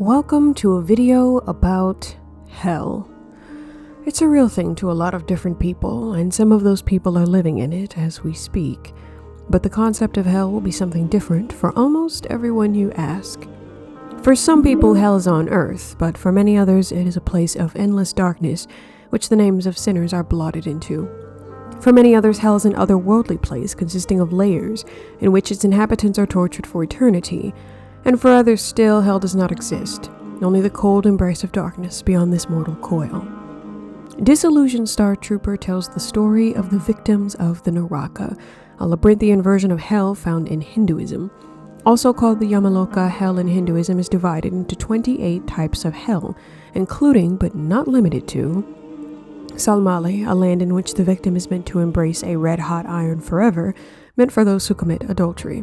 Welcome to a video about hell. It's a real thing to a lot of different people, and some of those people are living in it as we speak. But the concept of hell will be something different for almost everyone you ask. For some people, hell is on earth, but for many others, it is a place of endless darkness, which the names of sinners are blotted into. For many others, hell is an otherworldly place consisting of layers, in which its inhabitants are tortured for eternity. And for others still, hell does not exist, only the cold embrace of darkness beyond this mortal coil. Disillusion Star Trooper tells the story of the victims of the Naraka, a labyrinthian version of hell found in Hinduism. Also called the Yamaloka, hell in Hinduism is divided into 28 types of hell, including, but not limited to, Salmale, a land in which the victim is meant to embrace a red-hot iron forever, meant for those who commit adultery.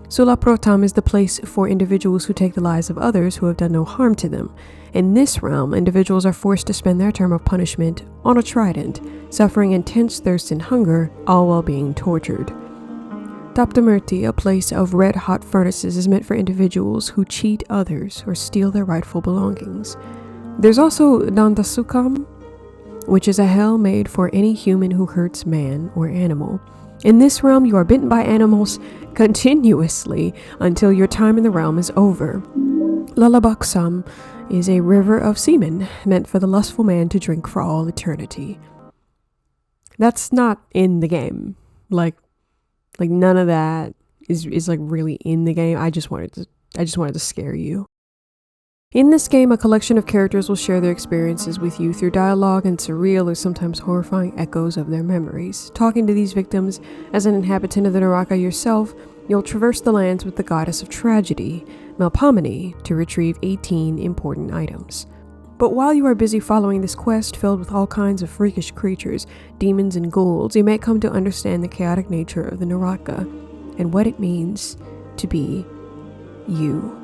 Sulaprotam is the place for individuals who take the lives of others who have done no harm to them. In this realm, individuals are forced to spend their term of punishment on a trident, suffering intense thirst and hunger, all while being tortured. Taptamurti, a place of red-hot furnaces, is meant for individuals who cheat others or steal their rightful belongings. There's also Dandasukam, which is a hell made for any human who hurts man or animal. In this realm, you are bitten by animals continuously until your time in the realm is over. Lalabaksam is a river of semen meant for the lustful man to drink for all eternity. That's not in the game. Like none of that is like really in the game. I just wanted to scare you. In this game, a collection of characters will share their experiences with you through dialogue and surreal or sometimes horrifying echoes of their memories. Talking to these victims as an inhabitant of the Naraka yourself, you'll traverse the lands with the goddess of tragedy, 𝔻𝕀𝕊𝕀𝕃𝕃, to retrieve 18 important items. But while you are busy following this quest filled with all kinds of freakish creatures, demons and ghouls, you may come to understand the chaotic nature of the Naraka and what it means to be you.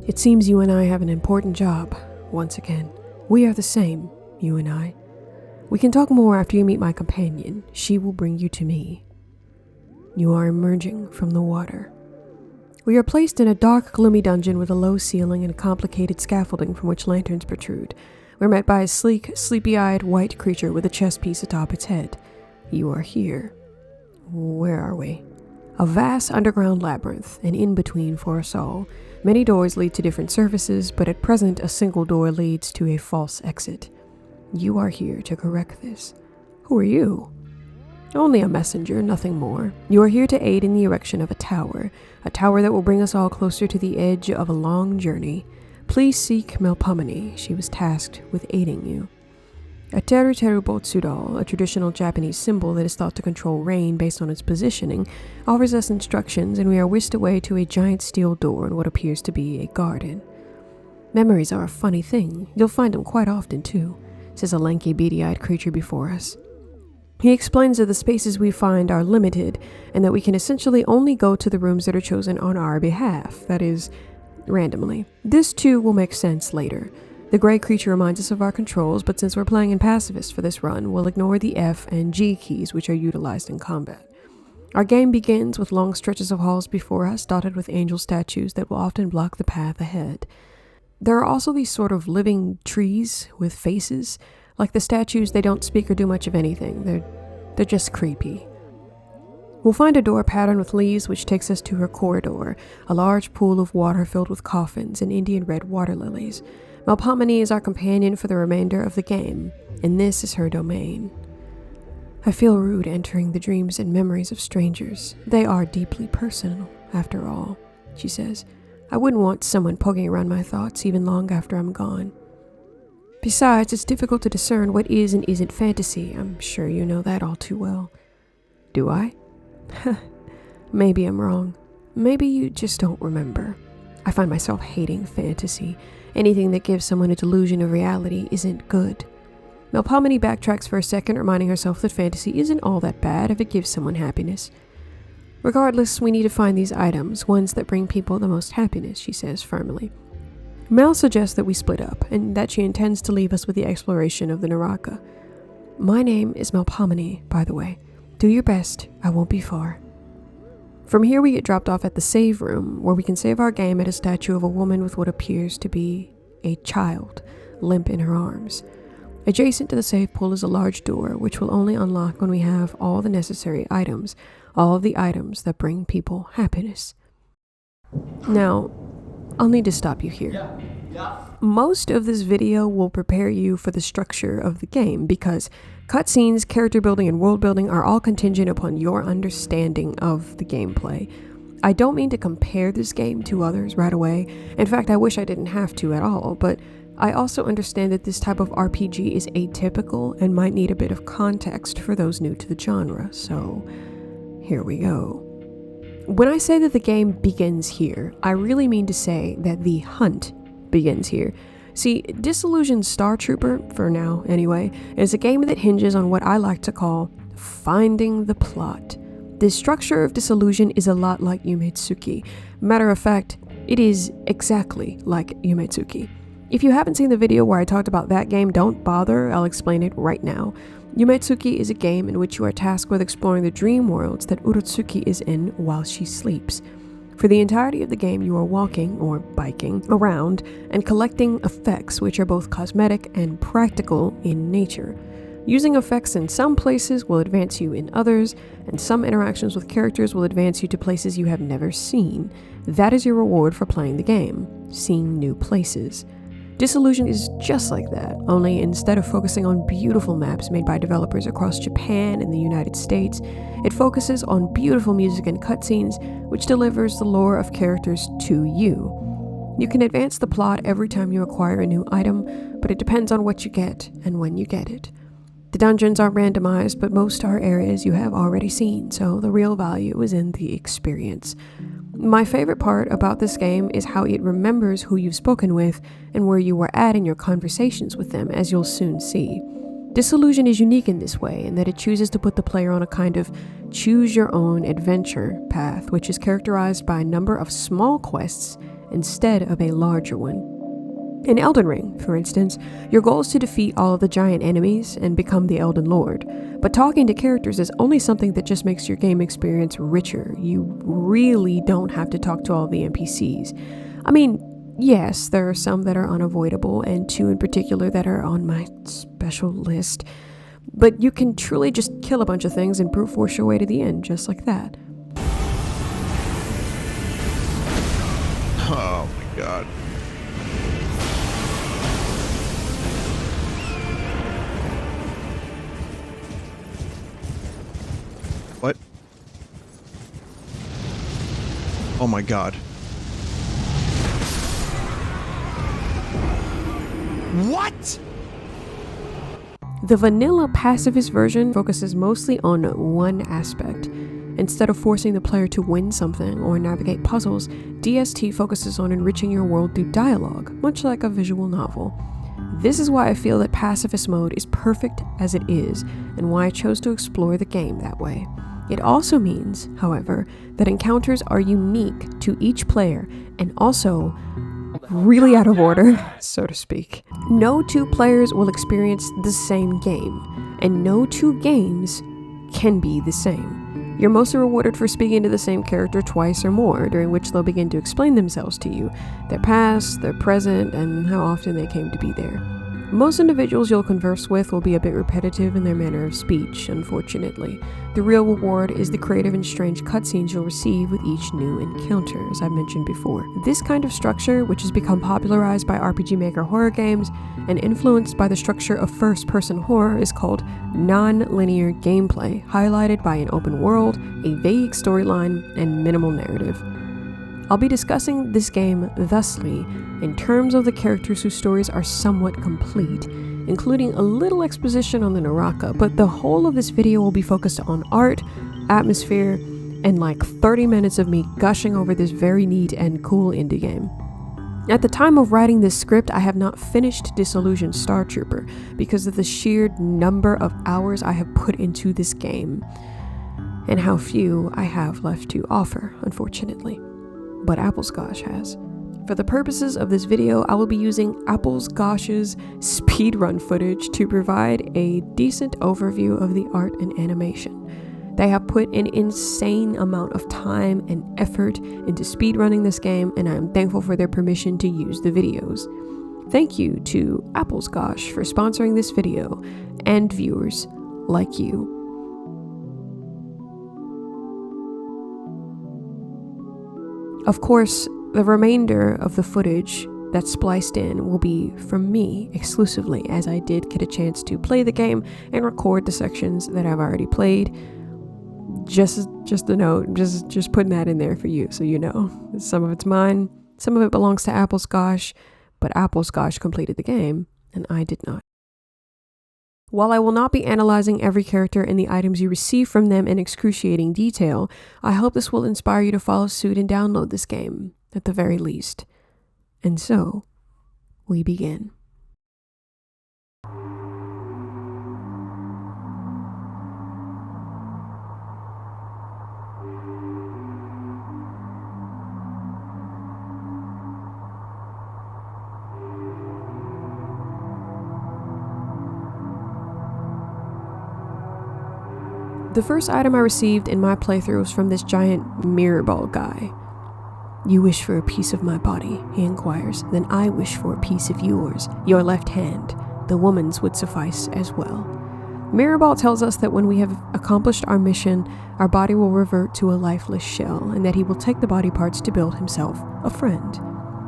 It seems you and I have an important job, once again. We are the same, you and I. We can talk more after you meet my companion. She will bring you to me. You are emerging from the water. We are placed in a dark, gloomy dungeon with a low ceiling and complicated scaffolding from which lanterns protrude. We're met by a sleek, sleepy-eyed white creature with a chess piece atop its head. You are here. Where are we? A vast underground labyrinth, and in between for us all. Many doors lead to different surfaces, but at present a single door leads to a false exit. You are here to correct this. Who are you? Only a messenger, nothing more. You are here to aid in the erection of a tower that will bring us all closer to the edge of a long journey. Please seek 𝔻𝕀𝕊𝕀𝕃𝕃. She was tasked with aiding you. A teru botsudal, a traditional Japanese symbol that is thought to control rain based on its positioning, offers us instructions, and we are whisked away to a giant steel door in what appears to be a garden. Memories are a funny thing. You'll find them quite often, too, says a lanky, beady-eyed creature before us. He explains that the spaces we find are limited, and that we can essentially only go to the rooms that are chosen on our behalf, that is, randomly. This, too, will make sense later. The gray creature reminds us of our controls, but since we're playing in pacifist for this run, we'll ignore the F and G keys which are utilized in combat. Our game begins with long stretches of halls before us, dotted with angel statues that will often block the path ahead. There are also these sort of living trees with faces. Like the statues, they don't speak or do much of anything. They're just creepy. We'll find a door patterned with leaves which takes us to her corridor, a large pool of water filled with coffins and Indian red water lilies. 𝔻𝕀𝕊𝕀𝕃𝕃 is our companion for the remainder of the game, and this is her domain. I feel rude entering the dreams and memories of strangers. They are deeply personal, after all, she says. I wouldn't want someone poking around my thoughts even long after I'm gone. Besides, it's difficult to discern what is and isn't fantasy. I'm sure you know that all too well. Do I? Maybe I'm wrong. Maybe you just don't remember. I find myself hating fantasy. Anything that gives someone a delusion of reality isn't good. 𝔻𝕀𝕊𝕀𝕃 backtracks for a second, reminding herself that fantasy isn't all that bad if it gives someone happiness. Regardless, we need to find these items, ones that bring people the most happiness, she says firmly. Mel suggests that we split up, and that she intends to leave us with the exploration of the Naraka. My name is 𝔻𝕀𝕊𝕀𝕃, by the way. Do your best, I won't be far. From here we get dropped off at the save room, where we can save our game at a statue of a woman with what appears to be a child, limp in her arms. Adjacent to the save pool is a large door, which will only unlock when we have all the necessary items, all of the items that bring people happiness. Now, I'll need to stop you here. Most of this video will prepare you for the structure of the game, because cutscenes, character building, and world building are all contingent upon your understanding of the gameplay. I don't mean to compare this game to others right away. In fact, I wish I didn't have to at all, but I also understand that this type of RPG is atypical and might need a bit of context for those new to the genre, so here we go. When I say that the game begins here, I really mean to say that the hunt begins here. See, Disillusion Star Trooper, for now anyway, is a game that hinges on what I like to call finding the plot. The structure of Disillusion is a lot like 𝔻𝕊𝕀𝕃. Matter of fact, it is exactly like 𝔻𝕊𝕀𝕃. If you haven't seen the video where I talked about that game, don't bother, I'll explain it right now. 𝔻𝕊𝕀𝕃 is a game in which you are tasked with exploring the dream worlds that Urotsuki is in while she sleeps. For the entirety of the game, you are walking, or biking, around and collecting effects which are both cosmetic and practical in nature. Using effects in some places will advance you in others, and some interactions with characters will advance you to places you have never seen. That is your reward for playing the game, seeing new places. Disillusion is just like that, only instead of focusing on beautiful maps made by developers across Japan and the United States, it focuses on beautiful music and cutscenes, which delivers the lore of characters to you. You can advance the plot every time you acquire a new item, but it depends on what you get and when you get it. The dungeons are randomized, but most are areas you have already seen, so the real value is in the experience. My favorite part about this game is how it remembers who you've spoken with and where you were at in your conversations with them, as you'll soon see. Disillusion is unique in this way, in that it chooses to put the player on a kind of choose-your-own-adventure path, which is characterized by a number of small quests instead of a larger one. In Elden Ring, for instance, your goal is to defeat all of the giant enemies and become the Elden Lord. But talking to characters is only something that just makes your game experience richer. You really don't have to talk to all the NPCs. I mean, yes, there are some that are unavoidable, and two in particular that are on my special list. But you can truly just kill a bunch of things and brute force your way to the end, just like that. Oh my god. What? Oh my god. What? The vanilla pacifist version focuses mostly on one aspect. Instead of forcing the player to win something or navigate puzzles, DST focuses on enriching your world through dialogue, much like a visual novel. This is why I feel that pacifist mode is perfect as it is, and why I chose to explore the game that way. It also means, however, that encounters are unique to each player and also really out of order, so to speak. No two players will experience the same game, and no two games can be the same. You're mostly rewarded for speaking to the same character twice or more, during which they'll begin to explain themselves to you, their past, their present, and how often they came to be there. Most individuals you'll converse with will be a bit repetitive in their manner of speech, unfortunately. The real reward is the creative and strange cutscenes you'll receive with each new encounter, as I've mentioned before. This kind of structure, which has become popularized by RPG Maker horror games and influenced by the structure of first-person horror, is called non-linear gameplay, highlighted by an open world, a vague storyline, and minimal narrative. I'll be discussing this game thusly in terms of the characters whose stories are somewhat complete, including a little exposition on the Naraka, but the whole of this video will be focused on art, atmosphere, and like 30 minutes of me gushing over this very neat and cool indie game. At the time of writing this script, I have not finished Disillusion Star Trooper because of the sheer number of hours I have put into this game, and how few I have left to offer, unfortunately. But 𝔻𝕋𝕋 has. For the purposes of this video, I will be using 𝔻𝕋𝕋's speedrun footage to provide a decent overview of the art and animation. They have put an insane amount of time and effort into speedrunning this game, and I am thankful for their permission to use the videos. Thank you to 𝔻𝕋𝕋 for sponsoring this video, and viewers like you. Of course, the remainder of the footage that's spliced in will be from me exclusively, as I did get a chance to play the game and record the sections that I've already played. Just a note, just putting that in there for you so you know. Some of it's mine, some of it belongs to 𝔻𝕋𝕋, but 𝔻𝕋𝕋 completed the game, and I did not. While I will not be analyzing every character and the items you receive from them in excruciating detail, I hope this will inspire you to follow suit and download this game, at the very least. And so, we begin. The first item I received in my playthrough was from this giant mirror ball guy. "You wish for a piece of my body," he inquires. "Then I wish for a piece of yours, your left hand. The woman's would suffice as well." Mirrorball tells us that when we have accomplished our mission, our body will revert to a lifeless shell, and that he will take the body parts to build himself a friend.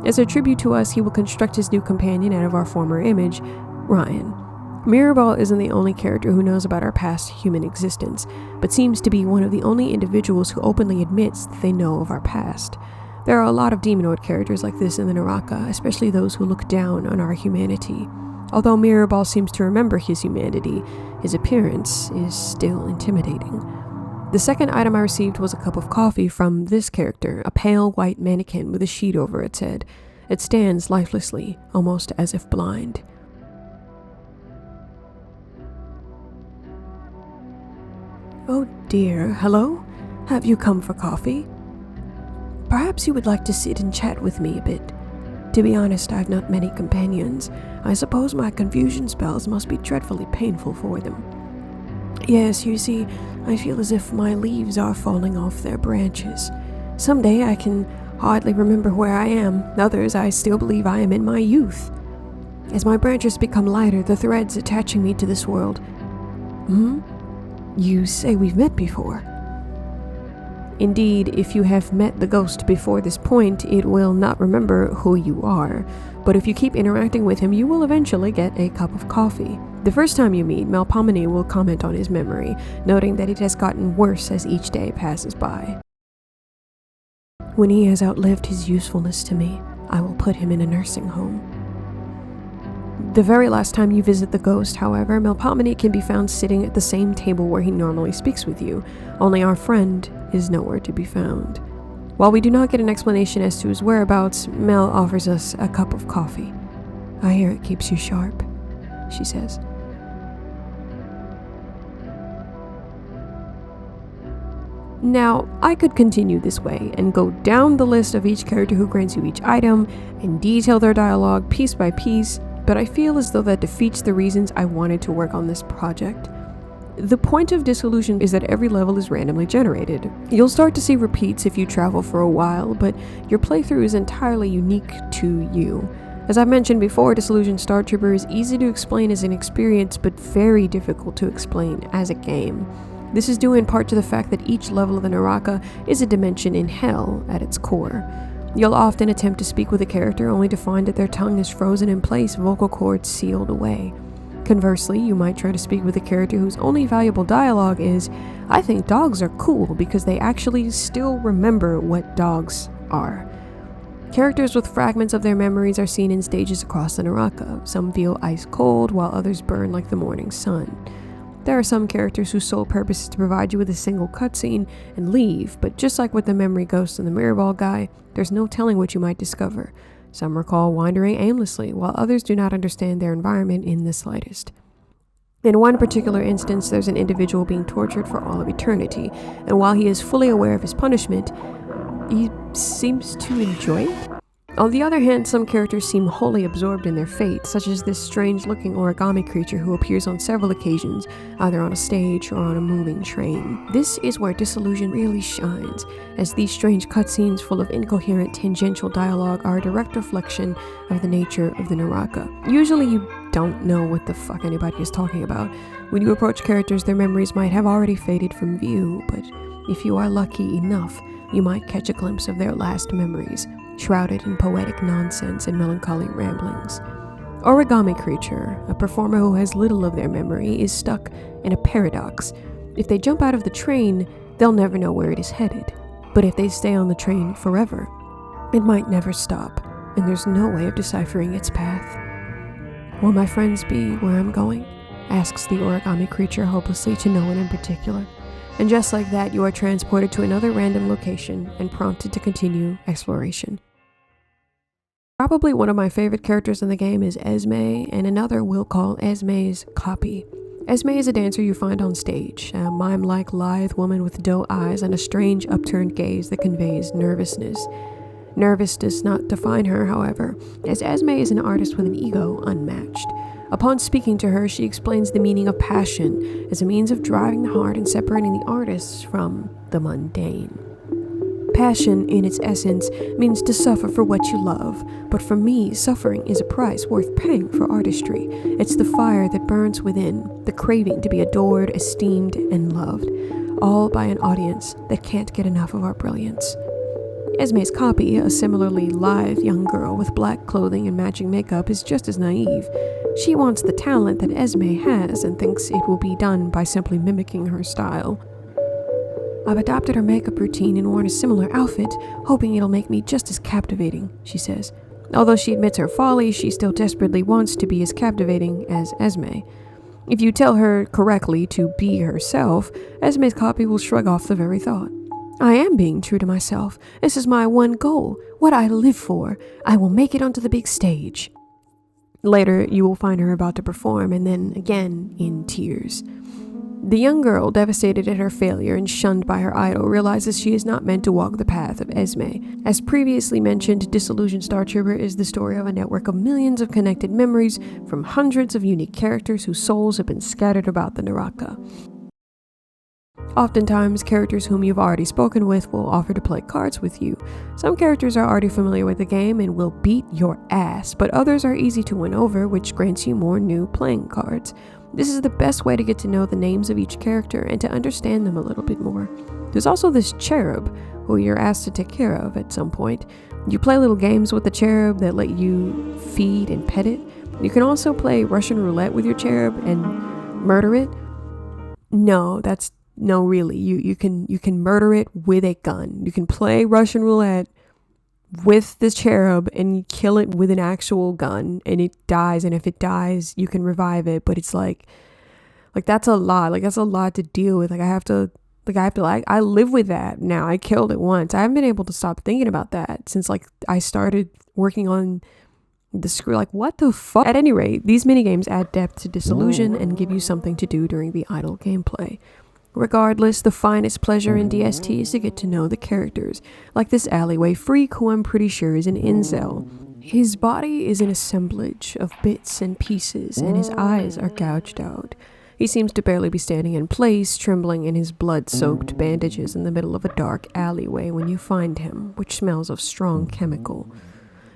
As a tribute to us, he will construct his new companion out of our former image, Ryan. Mirrorball isn't the only character who knows about our past human existence, but seems to be one of the only individuals who openly admits that they know of our past. There are a lot of demonoid characters like this in the Naraka, especially those who look down on our humanity. Although Mirrorball seems to remember his humanity, his appearance is still intimidating. The second item I received was a cup of coffee from this character, a pale white mannequin with a sheet over its head. It stands lifelessly, almost as if blind. "Oh dear, hello? Have you come for coffee? Perhaps you would like to sit and chat with me a bit. To be honest, I've not many companions. I suppose my confusion spells must be dreadfully painful for them. Yes, you see, I feel as if my leaves are falling off their branches. Some day I can hardly remember where I am, others I still believe I am in my youth. As my branches become lighter, the threads attaching me to this world..." "You say we've met before?" Indeed, if you have met the ghost before this point, it will not remember who you are. But if you keep interacting with him, you will eventually get a cup of coffee. The first time you meet, 𝔻𝕋𝕀𝕃 will comment on his memory, noting that it has gotten worse as each day passes by. "When he has outlived his usefulness to me, I will put him in a nursing home." The very last time you visit the ghost, however, 𝔻𝕋𝕀𝕃 can be found sitting at the same table where he normally speaks with you, only our friend is nowhere to be found. While we do not get an explanation as to his whereabouts, Mel offers us a cup of coffee. "I hear it keeps you sharp," she says. Now, I could continue this way and go down the list of each character who grants you each item and detail their dialogue piece by piece, but I feel as though that defeats the reasons I wanted to work on this project. The point of Disillusion is that every level is randomly generated. You'll start to see repeats if you travel for a while, but your playthrough is entirely unique to you. As I mentioned before, Disillusion Star Trooper is easy to explain as an experience, but very difficult to explain as a game. This is due in part to the fact that each level of the Naraka is a dimension in hell at its core. You'll often attempt to speak with a character only to find that their tongue is frozen in place, vocal cords sealed away. Conversely, you might try to speak with a character whose only valuable dialogue is, "I think dogs are cool," because they actually still remember what dogs are. Characters with fragments of their memories are seen in stages across the Naraka. Some feel ice cold, while others burn like the morning sun. There are some characters whose sole purpose is to provide you with a single cutscene and leave, but just like with the memory ghost and the mirror ball guy, there's no telling what you might discover. Some recall wandering aimlessly, while others do not understand their environment in the slightest. In one particular instance, there's an individual being tortured for all of eternity, and while he is fully aware of his punishment, he seems to enjoy it. On the other hand, some characters seem wholly absorbed in their fate, such as this strange-looking origami creature who appears on several occasions, either on a stage or on a moving train. This is where Disillusion really shines, as these strange cutscenes full of incoherent, tangential dialogue are a direct reflection of the nature of the Naraka. Usually you don't know what the fuck anybody is talking about. When you approach characters, their memories might have already faded from view, but if you are lucky enough, you might catch a glimpse of their last memories, shrouded in poetic nonsense and melancholy ramblings. Origami Creature, a performer who has little of their memory, is stuck in a paradox. If they jump out of the train, they'll never know where it is headed. But if they stay on the train forever, it might never stop, and there's no way of deciphering its path. "Will my friends be where I'm going?" asks the Origami Creature hopelessly to no one in particular. And just like that, you are transported to another random location and prompted to continue exploration. Probably one of my favorite characters in the game is Esme, and another we'll call Esme's copy. Esme is a dancer you find on stage, a mime-like lithe woman with doe eyes and a strange upturned gaze that conveys nervousness. Nervous does not define her, however, as Esme is an artist with an ego unmatched. Upon speaking to her, she explains the meaning of passion as a means of driving the heart and separating the artists from the mundane. Passion, in its essence, means to suffer for what you love, but for me, suffering is a price worth paying for artistry. It's the fire that burns within, the craving to be adored, esteemed, and loved, all by an audience that can't get enough of our brilliance. Esme's copy, a similarly lithe young girl with black clothing and matching makeup, is just as naive. She wants the talent that Esme has and thinks it will be done by simply mimicking her style. "I've adopted her makeup routine and worn a similar outfit, hoping it'll make me just as captivating," she says. Although she admits her folly, she still desperately wants to be as captivating as Esme. If you tell her correctly to be herself, Esme's copy will shrug off the very thought. "I am being true to myself. This is my one goal, what I live for. I will make it onto the big stage." Later, you will find her about to perform, and then again in tears. The young girl, devastated at her failure and shunned by her idol, realizes she is not meant to walk the path of Esme. As previously mentioned, Disillusion Star Trooper is the story of a network of millions of connected memories from hundreds of unique characters whose souls have been scattered about the Naraka. Oftentimes, characters whom you've already spoken with will offer to play cards with you. Some characters are already familiar with the game and will beat your ass, but others are easy to win over, which grants you more new playing cards. This is the best way to get to know the names of each character and to understand them a little bit more. There's also this cherub, who you're asked to take care of at some point. You play little games with the cherub that let you feed and pet it. You can also play Russian roulette with your cherub and murder it. No, really, you can murder it with a gun. You can play Russian roulette with the cherub and kill it with an actual gun, and it dies, and if it dies, you can revive it, but it's like that's a lot. That's a lot to deal with. I live with that now. I killed it once. I haven't been able to stop thinking about that since I started working on the screw. What the fuck? At any rate, these minigames add depth to Disillusion and give you something to do during the idle gameplay. Regardless, the finest pleasure in DST is to get to know the characters, like this alleyway freak who I'm pretty sure is an incel. His body is an assemblage of bits and pieces, and his eyes are gouged out. He seems to barely be standing in place, trembling in his blood-soaked bandages in the middle of a dark alleyway when you find him, which smells of strong chemical.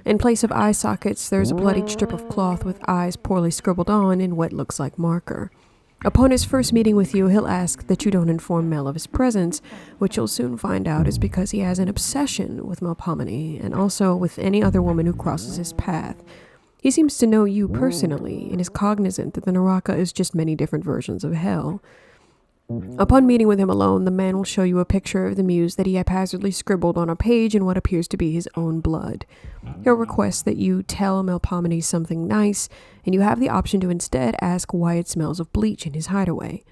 In place of eye sockets, there's a bloodied strip of cloth with eyes poorly scribbled on in what looks like marker. Upon his first meeting with you, he'll ask that you don't inform Mel of his presence, which you'll soon find out is because he has an obsession with 𝔻𝕀𝕊𝕀𝕃𝕃 and also with any other woman who crosses his path. He seems to know you personally and is cognizant that the Naraka is just many different versions of hell. Upon meeting with him alone, the man will show you a picture of the muse that he haphazardly scribbled on a page in what appears to be his own blood. He'll request that you tell 𝔻𝕻𝕊𝕀𝕃𝕃 something nice, and you have the option to instead ask why it smells of bleach in his hideaway.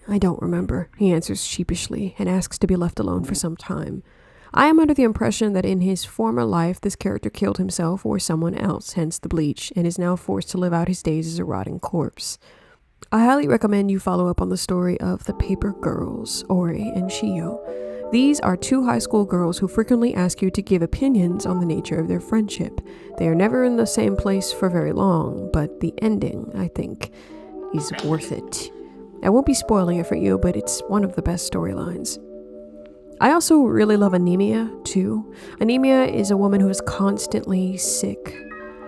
I don't remember, he answers sheepishly, and asks to be left alone for some time. I am under the impression that in his former life this character killed himself or someone else, hence the bleach, and is now forced to live out his days as a rotting corpse. I highly recommend you follow up on the story of the Paper Girls, Ori and Shio. These are two high school girls who frequently ask you to give opinions on the nature of their friendship. They are never in the same place for very long, but the ending, I think, is worth it. I won't be spoiling it for you, but it's one of the best storylines. I also really love Anemia, too. Anemia is a woman who is constantly sick.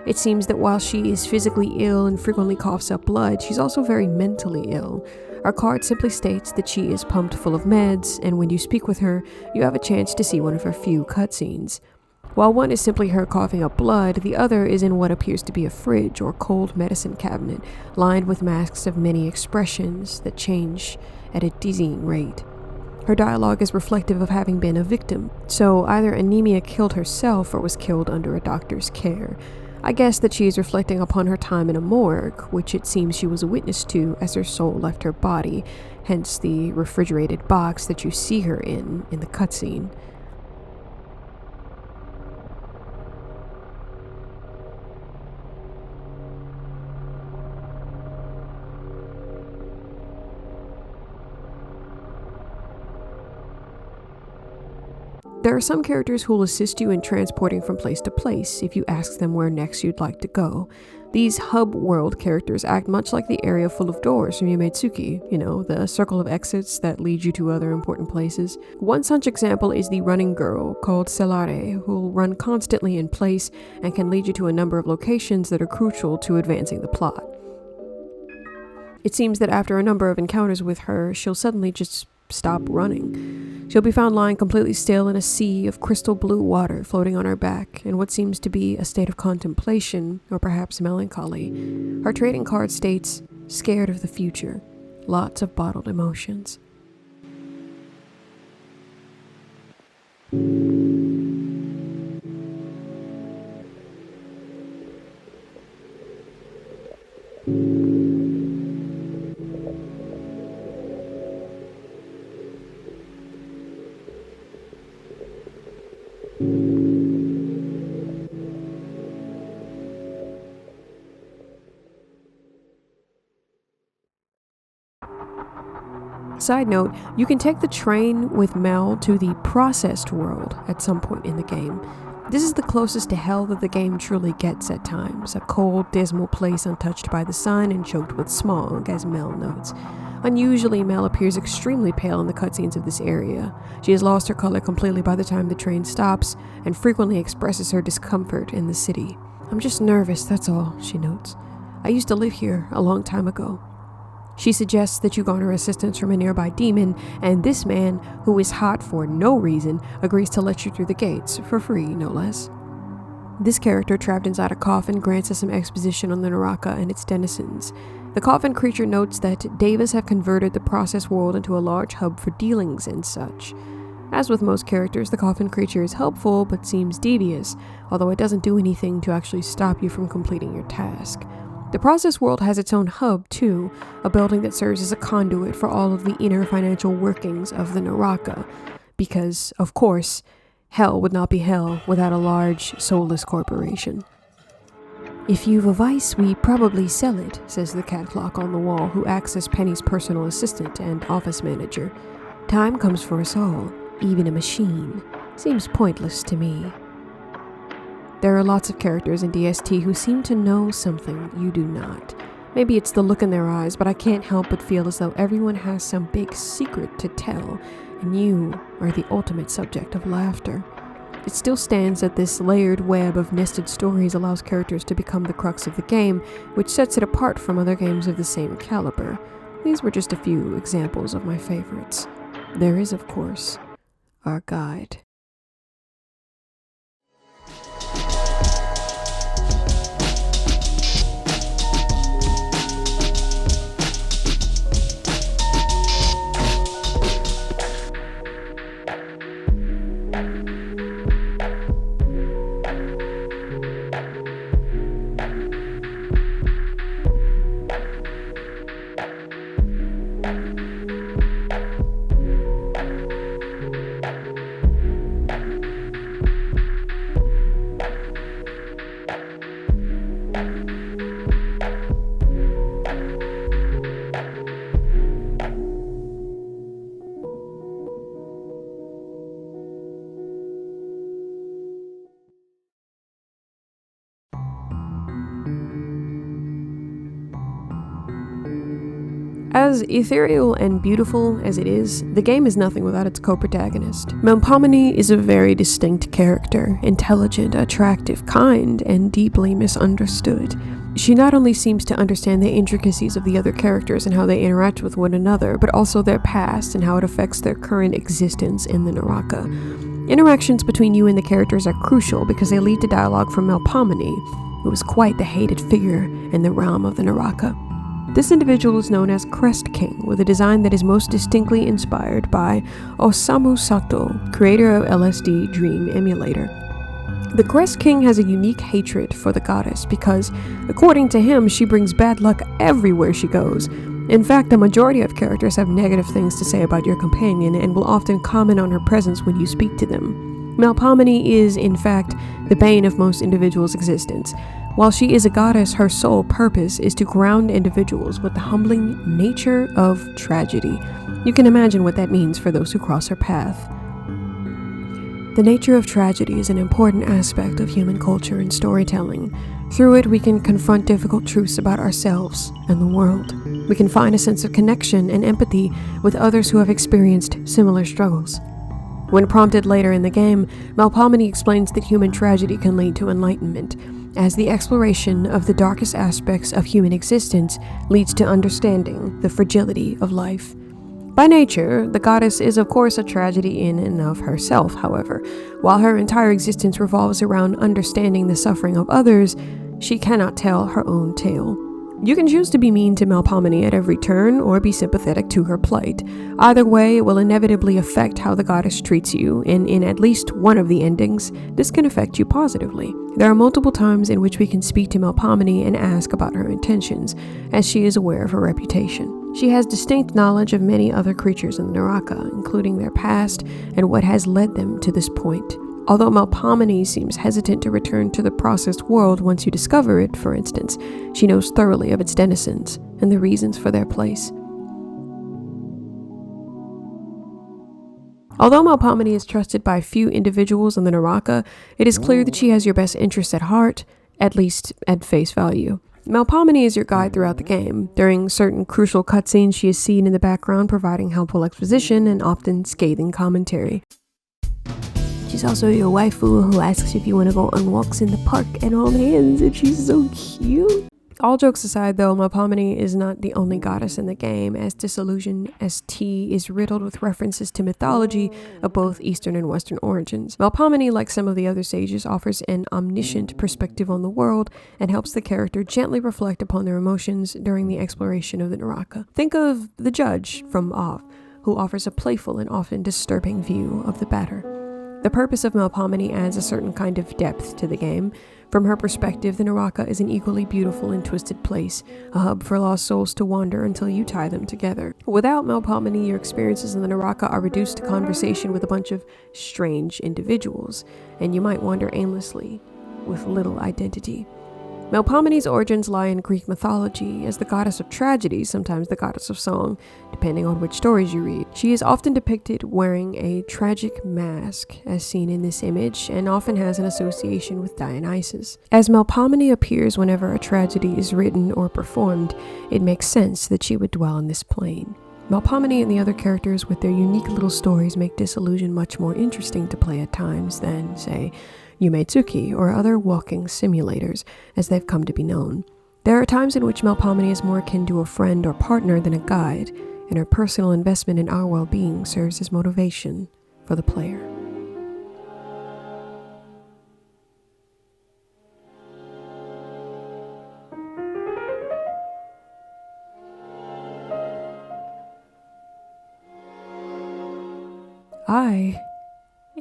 It seems that while she is physically ill and frequently coughs up blood, she's also very mentally ill. Our card simply states that she is pumped full of meds, and when you speak with her, you have a chance to see one of her few cutscenes. While one is simply her coughing up blood, the other is in what appears to be a fridge or cold medicine cabinet, lined with masks of many expressions that change at a dizzying rate. Her dialogue is reflective of having been a victim, so either Anemia killed herself or was killed under a doctor's care. I guess that she is reflecting upon her time in a morgue, which it seems she was a witness to as her soul left her body, hence the refrigerated box that you see her in the cutscene. There are some characters who will assist you in transporting from place to place if you ask them where next you'd like to go. These hub world characters act much like the area full of doors from Yumetsuki, the circle of exits that lead you to other important places. One such example is the running girl called 𝔻𝕊𝕀𝕃𝕃, who will run constantly in place and can lead you to a number of locations that are crucial to advancing the plot. It seems that after a number of encounters with her, she'll suddenly just stop running. She'll be found lying completely still in a sea of crystal blue water floating on her back in what seems to be a state of contemplation or perhaps melancholy. Her trading card states, scared of the future, lots of bottled emotions. Side note, you can take the train with Mel to the processed world at some point in the game. This is the closest to hell that the game truly gets at times, a cold, dismal place untouched by the sun and choked with smog, as Mel notes. Unusually, Mel appears extremely pale in the cutscenes of this area. She has lost her color completely by the time the train stops, and frequently expresses her discomfort in the city. "I'm just nervous, that's all," she notes. "I used to live here a long time ago." She suggests that you garner assistance from a nearby demon, and this man, who is hot for no reason, agrees to let you through the gates, for free, no less. This character, trapped inside a coffin, grants us some exposition on the Naraka and its denizens. The coffin creature notes that Devas have converted the process world into a large hub for dealings and such. As with most characters, the coffin creature is helpful, but seems devious, although it doesn't do anything to actually stop you from completing your task. The process world has its own hub, too, a building that serves as a conduit for all of the inner financial workings of the Naraka, because, of course, hell would not be hell without a large, soulless corporation. "If you've a vice, we probably sell it," says the cat clock on the wall, who acts as Penny's personal assistant and office manager. "Time comes for us all, even a machine. Seems pointless to me." There are lots of characters in DST who seem to know something you do not. Maybe it's the look in their eyes, but I can't help but feel as though everyone has some big secret to tell, and you are the ultimate subject of laughter. It still stands that this layered web of nested stories allows characters to become the crux of the game, which sets it apart from other games of the same caliber. These were just a few examples of my favorites. There is, of course, our guide. As ethereal and beautiful as it is, the game is nothing without its co-protagonist. 𝔻𝕀𝕊𝕀𝕃𝕃 is a very distinct character, intelligent, attractive, kind, and deeply misunderstood. She not only seems to understand the intricacies of the other characters and how they interact with one another, but also their past and how it affects their current existence in the Naraka. Interactions between you and the characters are crucial because they lead to dialogue from 𝔻𝕀𝕊𝕀𝕃, who is quite the hated figure in the realm of the Naraka. This individual is known as Crest King, with a design that is most distinctly inspired by Osamu Sato, creator of LSD Dream Emulator. The Crest King has a unique hatred for the goddess because, according to him, she brings bad luck everywhere she goes. In fact, the majority of characters have negative things to say about your companion and will often comment on her presence when you speak to them. 𝔻𝕀𝕊𝕀𝕃 is, in fact, the bane of most individuals' existence. While she is a goddess, her sole purpose is to ground individuals with the humbling nature of tragedy. You can imagine what that means for those who cross her path. The nature of tragedy is an important aspect of human culture and storytelling. Through it, we can confront difficult truths about ourselves and the world. We can find a sense of connection and empathy with others who have experienced similar struggles. When prompted later in the game, 𝔻𝕀𝕊𝕀𝕃 explains that human tragedy can lead to enlightenment, as the exploration of the darkest aspects of human existence leads to understanding the fragility of life. By nature, the goddess is of course a tragedy in and of herself, however. While her entire existence revolves around understanding the suffering of others, she cannot tell her own tale. You can choose to be mean to 𝔻𝕀𝕊𝕀𝕃 at every turn, or be sympathetic to her plight. Either way, it will inevitably affect how the goddess treats you, and in at least one of the endings, this can affect you positively. There are multiple times in which we can speak to 𝔻𝕀𝕊𝕀𝕃 and ask about her intentions, as she is aware of her reputation. She has distinct knowledge of many other creatures in the Naraka, including their past and what has led them to this point. Although 𝔻𝕀𝕊𝕀𝕃 seems hesitant to return to the processed world once you discover it, for instance, she knows thoroughly of its denizens and the reasons for their place. Although 𝔻𝕀𝕊𝕀𝕃 is trusted by few individuals in the Naraka, it is clear that she has your best interests at heart, at least at face value. 𝔻𝕀𝕊𝕀𝕃 is your guide throughout the game. During certain crucial cutscenes, she is seen in the background providing helpful exposition and often scathing commentary. She's also your waifu who asks if you want to go on walks in the park and hold hands, and she's so cute. All jokes aside though, 𝔻𝕀𝕊𝕀𝕃 is not the only goddess in the game, as Disillusion ST is riddled with references to mythology of both Eastern and Western origins. 𝔻𝕀𝕊𝕀𝕃, like some of the other sages, offers an omniscient perspective on the world and helps the character gently reflect upon their emotions during the exploration of the Naraka. Think of the judge from Off, who offers a playful and often disturbing view of the matter. The purpose of 𝔻𝕀𝕊𝕀𝕃 adds a certain kind of depth to the game. From her perspective, the Naraka is an equally beautiful and twisted place, a hub for lost souls to wander until you tie them together. Without 𝔻𝕀𝕊𝕀𝕃, your experiences in the Naraka are reduced to conversation with a bunch of strange individuals, and you might wander aimlessly with little identity. Melpomene's origins lie in Greek mythology as the goddess of tragedy, sometimes the goddess of song, depending on which stories you read. She is often depicted wearing a tragic mask, as seen in this image, and often has an association with Dionysus. As Melpomene appears whenever a tragedy is written or performed, it makes sense that she would dwell in this plane. Melpomene and the other characters with their unique little stories make Disillusion much more interesting to play at times than, say, 𝔻𝕀𝕊𝕀𝕃𝕃 or other walking simulators, as they've come to be known. There are times in which Melpomene is more akin to a friend or partner than a guide, and her personal investment in our well-being serves as motivation for the player. I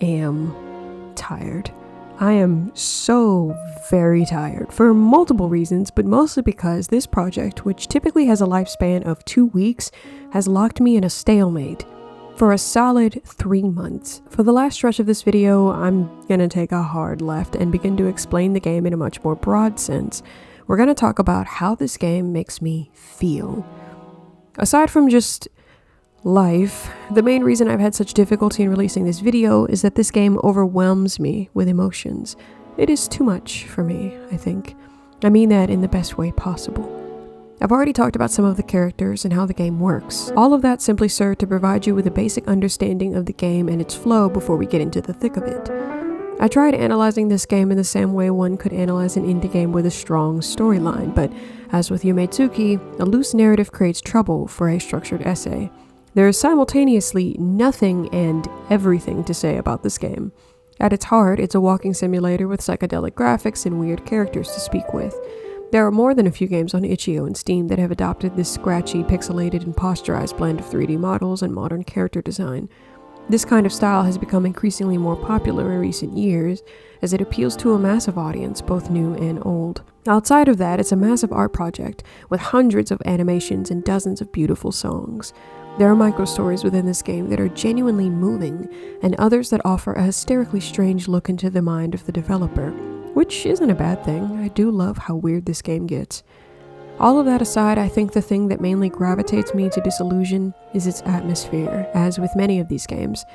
am tired. I am so very tired for multiple reasons, but mostly because this project, which typically has a lifespan of 2 weeks, has locked me in a stalemate for a solid 3 months. For the last stretch of this video, I'm gonna take a hard left and begin to explain the game in a much more broad sense. We're gonna talk about how this game makes me feel. Aside from just life, the main reason I've had such difficulty in releasing this video is that this game overwhelms me with emotions. It is too much for me, I think. I mean that in the best way possible. I've already talked about some of the characters and how the game works. All of that simply served to provide you with a basic understanding of the game and its flow before we get into the thick of it. I tried analyzing this game in the same way one could analyze an indie game with a strong storyline, but as with 𝔻𝕀𝕃𝕃, a loose narrative creates trouble for a structured essay. There is simultaneously nothing and everything to say about this game. At its heart, it's a walking simulator with psychedelic graphics and weird characters to speak with. There are more than a few games on itch.io and Steam that have adopted this scratchy, pixelated, and posturized blend of 3D models and modern character design. This kind of style has become increasingly more popular in recent years, as it appeals to a massive audience, both new and old. Outside of that, it's a massive art project with hundreds of animations and dozens of beautiful songs. There are micro-stories within this game that are genuinely moving, and others that offer a hysterically strange look into the mind of the developer, which isn't a bad thing. I do love how weird this game gets. All of that aside, I think the thing that mainly gravitates me to Disillusion is its atmosphere, as with many of these games.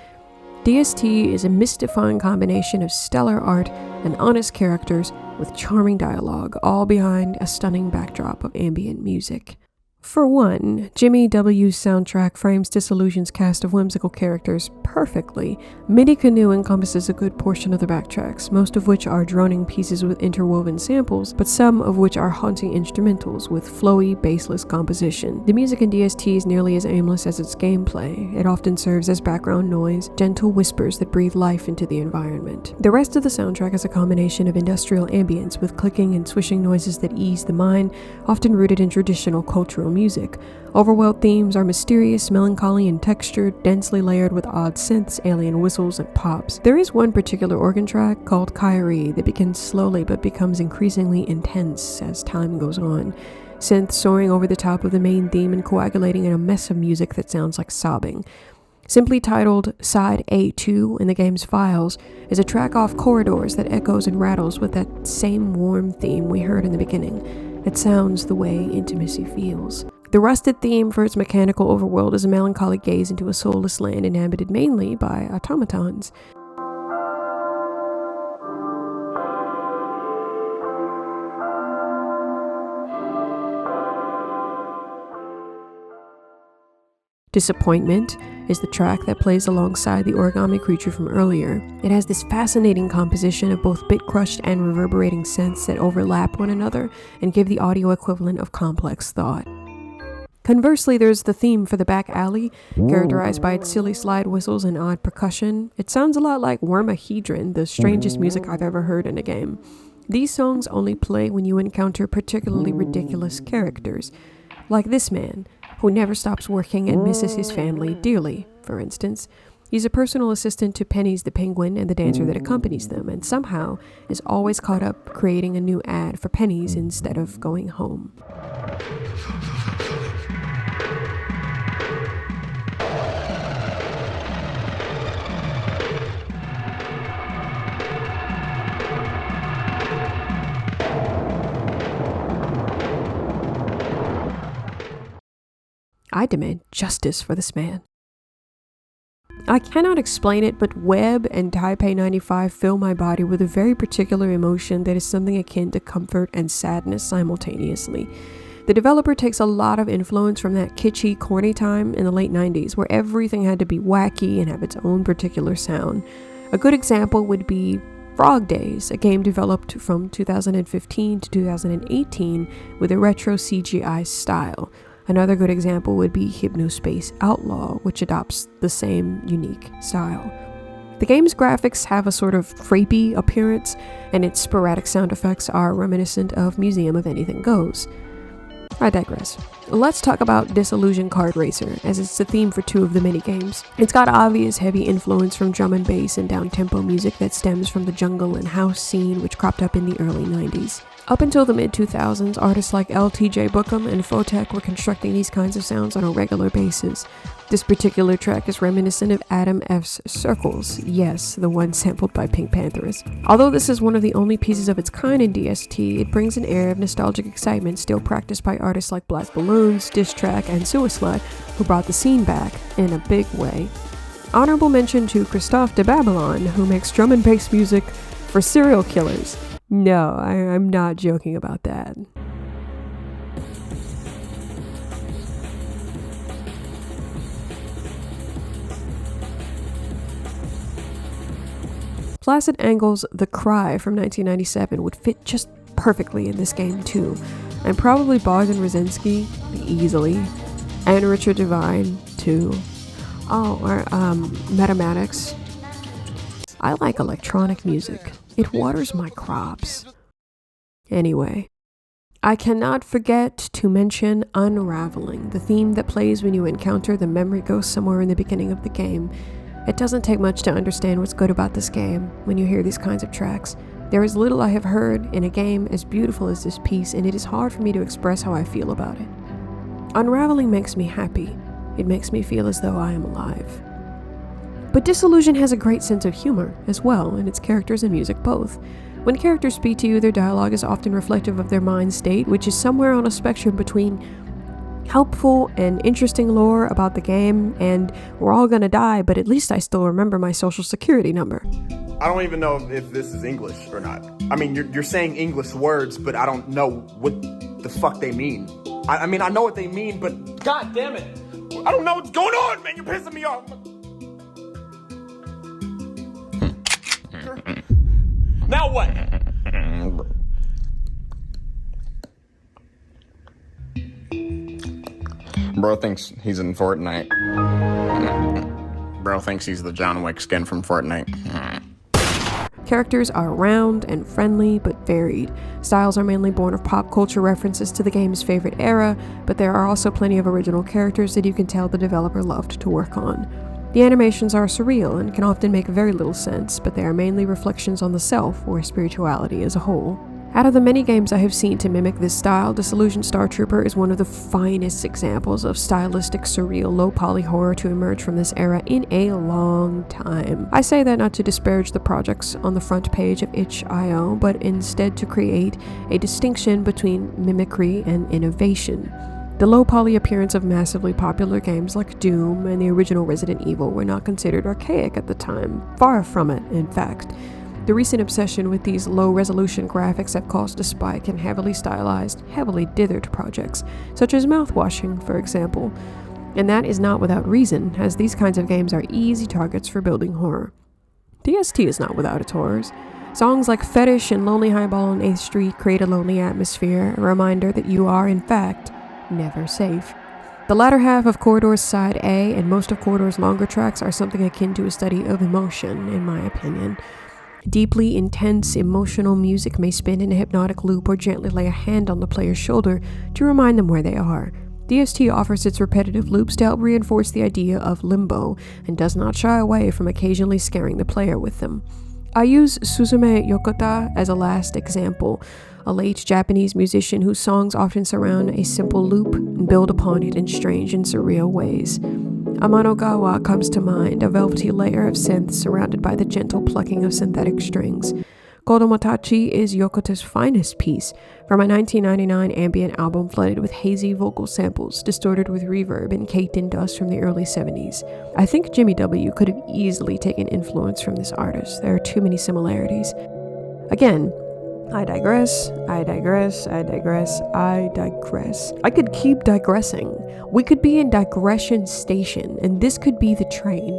DST is a mystifying combination of stellar art and honest characters with charming dialogue, all behind a stunning backdrop of ambient music. For one, Jimmy W's soundtrack frames Disillusion's cast of whimsical characters perfectly. MIDI Canoe encompasses a good portion of the backtracks, most of which are droning pieces with interwoven samples, but some of which are haunting instrumentals with flowy, baseless composition. The music in DST is nearly as aimless as its gameplay. It often serves as background noise, gentle whispers that breathe life into the environment. The rest of the soundtrack is a combination of industrial ambience with clicking and swishing noises that ease the mind, often rooted in traditional cultural music. Overworld themes are mysterious, melancholy, and textured, densely layered with odd synths, alien whistles, and pops. There is one particular organ track called Kyrie that begins slowly but becomes increasingly intense as time goes on. Synths soaring over the top of the main theme and coagulating in a mess of music that sounds like sobbing. Simply titled Side A2 in the game's files, is a track off Corridors that echoes and rattles with that same warm theme we heard in the beginning. It sounds the way intimacy feels. The rusted theme for its mechanical overworld is a melancholy gaze into a soulless land inhabited mainly by automatons. Disappointment is the track that plays alongside the origami creature from earlier. It has this fascinating composition of both bit-crushed and reverberating synths that overlap one another and give the audio equivalent of complex thought. Conversely, there's the theme for the back alley, characterized by its silly slide whistles and odd percussion. It sounds a lot like 𝔻𝕀𝕃𝕃𝕃, the strangest music I've ever heard in a game. These songs only play when you encounter particularly ridiculous characters, like this man, who never stops working and misses his family dearly, for instance. He's a personal assistant to Pennies the penguin and the dancer that accompanies them, and somehow is always caught up creating a new ad for Pennies instead of going home. I demand justice for this man. I cannot explain it, but Webb and Taipei 95 fill my body with a very particular emotion that is something akin to comfort and sadness simultaneously. The developer takes a lot of influence from that kitschy, corny time in the late 90s, where everything had to be wacky and have its own particular sound. A good example would be Frog Days, a game developed from 2015 to 2018 with a retro CGI style. Another good example would be Hypnospace Outlaw, which adopts the same unique style. The game's graphics have a sort of frapey appearance, and its sporadic sound effects are reminiscent of Museum of Anything Goes. I digress. Let's talk about Disillusion Kart Racer, as it's the theme for 2 of the minigames. It's got obvious heavy influence from drum and bass and down-tempo music that stems from the jungle and house scene which cropped up in the early 90s. Up until the mid-2000s, artists like 𝔻𝕀𝕊𝕀𝕃𝕃𝕃𝕃 and Photech were constructing these kinds of sounds on a regular basis. This particular track is reminiscent of Adam F's Circles, yes, the one sampled by Pink Panthers. Although this is one of the only pieces of its kind in DST, it brings an air of nostalgic excitement still practiced by artists like Black Balloons, Diss Track, and Suicide, who brought the scene back in a big way. Honorable mention to Christoph de Babalon, who makes drum and bass music for serial killers. No, I'm not joking about that. Placid Angle's The Cry from 1997 would fit just perfectly in this game too, and probably Bogdan Rosensky easily, and Richard Devine too. Oh, or Mathematics. I like electronic music. It waters my crops. Anyway, I cannot forget to mention Unraveling, the theme that plays when you encounter the memory ghost somewhere in the beginning of the game. It doesn't take much to understand what's good about this game when you hear these kinds of tracks. There is little I have heard in a game as beautiful as this piece, and it is hard for me to express how I feel about it. Unraveling makes me happy. It makes me feel as though I am alive. But Disillusion has a great sense of humor as well, in its characters and music both. When characters speak to you, their dialogue is often reflective of their mind state, which is somewhere on a spectrum between helpful and interesting lore about the game and we're all gonna die, but at least I still remember my social security number. I don't even know if this is English or not. I mean, you're saying English words, but I don't know what the fuck they mean. I mean, I know what they mean, but god damn it, I don't know what's going on, man. You're pissing me off. Now what? Bro thinks he's in Fortnite. Bro thinks he's the John Wick skin from Fortnite. Characters are round and friendly, but varied. Styles are mainly born of pop culture references to the game's favorite era, but there are also plenty of original characters that you can tell the developer loved to work on. The animations are surreal and can often make very little sense, but they are mainly reflections on the self or spirituality as a whole. Out of the many games I have seen to mimic this style, Disillusion Star Trooper is one of the finest examples of stylistic, surreal, low-poly horror to emerge from this era in a long time. I say that not to disparage the projects on the front page of itch.io, but instead to create a distinction between mimicry and innovation. The low-poly appearance of massively popular games like Doom and the original Resident Evil were not considered archaic at the time. Far from it, in fact. The recent obsession with these low-resolution graphics have caused a spike in heavily stylized, heavily dithered projects, such as mouthwashing, for example. And that is not without reason, as these kinds of games are easy targets for building horror. DST is not without its horrors. Songs like Fetish and Lonely Highball on 8th Street create a lonely atmosphere, a reminder that you are, in fact, never safe. The latter half of Corridor's Side A and most of Corridor's longer tracks are something akin to a study of emotion, in my opinion. Deeply intense, emotional music may spin in a hypnotic loop or gently lay a hand on the player's shoulder to remind them where they are. DST offers its repetitive loops to help reinforce the idea of limbo and does not shy away from occasionally scaring the player with them. I use Susume Yokote as a last example, a late Japanese musician whose songs often surround a simple loop and build upon it in strange and surreal ways. Amanogawa comes to mind, a velvety layer of synth surrounded by the gentle plucking of synthetic strings. Kodomotachi is Yokote's finest piece from a 1999 ambient album flooded with hazy vocal samples, distorted with reverb and caked in dust from the early 70s. I think Jimmy W. could have easily taken influence from this artist. There are too many similarities. Again, I digress. I could keep digressing. We could be in digression station, and this could be the train.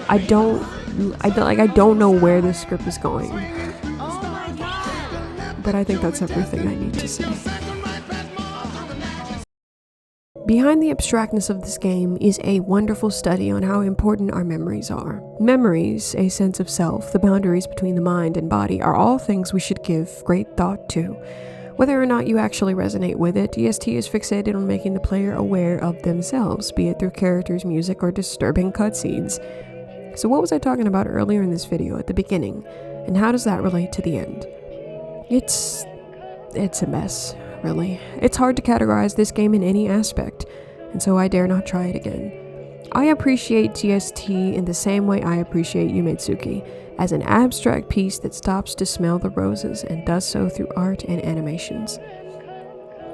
I don't know where this script is going. But I think that's everything I need to say. Behind the abstractness of this game is a wonderful study on how important our memories are. Memories, a sense of self, the boundaries between the mind and body, are all things we should give great thought to. Whether or not you actually resonate with it, DST is fixated on making the player aware of themselves, be it through characters, music, or disturbing cutscenes. So what was I talking about earlier in this video at the beginning, and how does that relate to the end? It's a mess, really. It's hard to categorize this game in any aspect, and so I dare not try it again. I appreciate DST in the same way I appreciate Umetsuki, as an abstract piece that stops to smell the roses and does so through art and animations.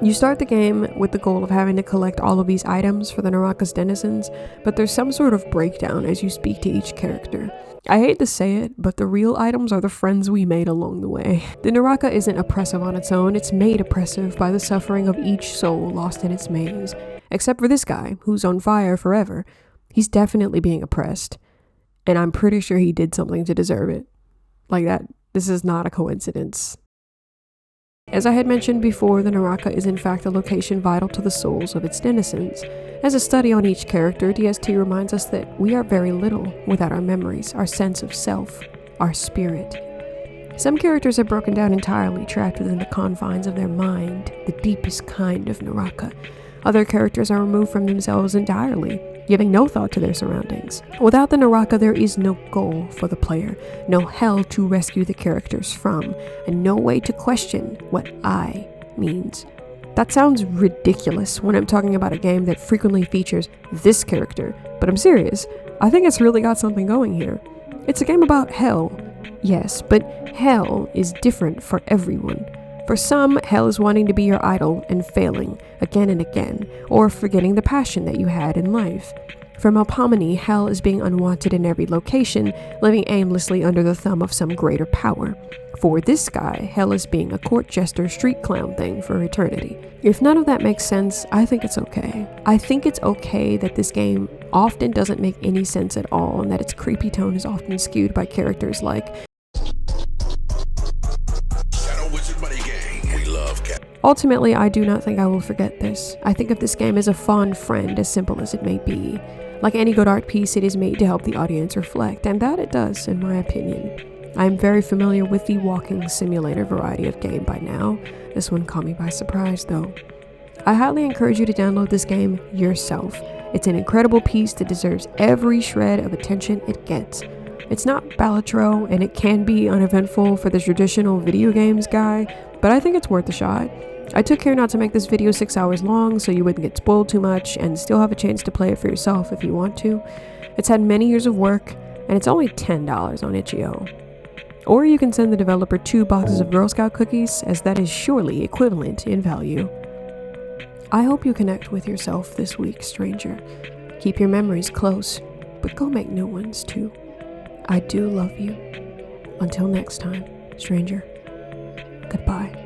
You start the game with the goal of having to collect all of these items for the Naraka's denizens, but there's some sort of breakdown as you speak to each character. I hate to say it, but the real items are the friends we made along the way. The Naraka isn't oppressive on its own, it's made oppressive by the suffering of each soul lost in its maze. Except for this guy, who's on fire forever. He's definitely being oppressed, and I'm pretty sure he did something to deserve it. Like that, this is not a coincidence. As I had mentioned before, the Naraka is in fact a location vital to the souls of its denizens. As a study on each character, DST reminds us that we are very little without our memories, our sense of self, our spirit. Some characters are broken down entirely, trapped within the confines of their mind, the deepest kind of Naraka. Other characters are removed from themselves entirely, giving no thought to their surroundings. Without the Naraka, there is no goal for the player, no hell to rescue the characters from, and no way to question what I means. That sounds ridiculous when I'm talking about a game that frequently features this character, but I'm serious. I think it's really got something going here. It's a game about hell, yes, but hell is different for everyone. For some, hell is wanting to be your idol and failing again and again, or forgetting the passion that you had in life. For 𝔻𝕀𝕊𝕀𝕃𝕃, hell is being unwanted in every location, living aimlessly under the thumb of some greater power. For this guy, hell is being a court jester street clown thing for eternity. If none of that makes sense, I think it's okay. I think it's okay that this game often doesn't make any sense at all, and that its creepy tone is often skewed by characters like Ultimately, I do not think I will forget this. I think of this game as a fond friend, as simple as it may be. Like any good art piece, it is made to help the audience reflect, and that it does, in my opinion. I am very familiar with the walking simulator variety of game by now. This one caught me by surprise, though. I highly encourage you to download this game yourself. It's an incredible piece that deserves every shred of attention it gets. It's not Balatro, and it can be uneventful for the traditional video games guy, but I think it's worth a shot. I took care not to make this video 6 hours long so you wouldn't get spoiled too much and still have a chance to play it for yourself if you want to. It's had many years of work, and it's only $10 on itch.io. Or you can send the developer 2 boxes of Girl Scout cookies, as that is surely equivalent in value. I hope you connect with yourself this week, stranger. Keep your memories close, but go make new ones too. I do love you. Until next time, stranger. Goodbye.